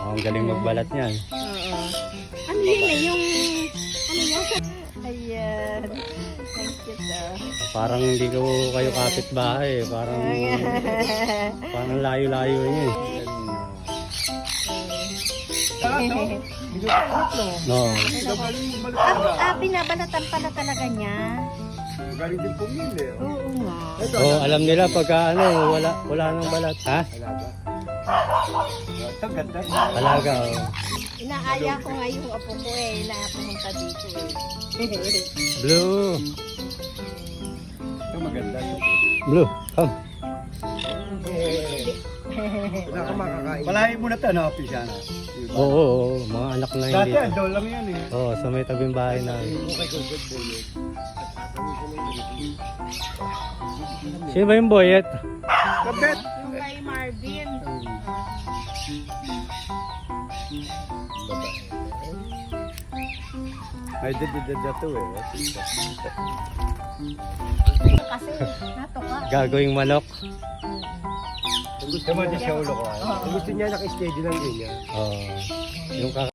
Ang galing magbalat niyan. Oo. Ano yun eh, yung... Ano yan? Ayan. Thank you, sir. Parang hindi ko kayo kapitbahay eh. Parang layo-layo niyo eh. No. Binabalatan pala talaga niya. Galing din pumili. Oo nga. Oh, alam nila pagka ano, wala nang balat. Ha? Ito ganda. Alaga oh. Inaaya ko nga yung apo ko eh, na pumunta dito eh. Blue. Ito maganda. Blue, come. Wala ka makakain. Palahin mo na ito, no, Pisana? Oo, mga anak na Dati, hindi. daw lang yan eh. Oo, sa may tabing bahay na. Okay, good po yun. Sino ba yung boyet? Kapit! Yung kay Marvin. May dito eh. Kasi natuka. Gagawing manok. Kung gusto mo, di siya ulo ko. Kung gusto niya, naka-schedule lang din niya. Oo. Yung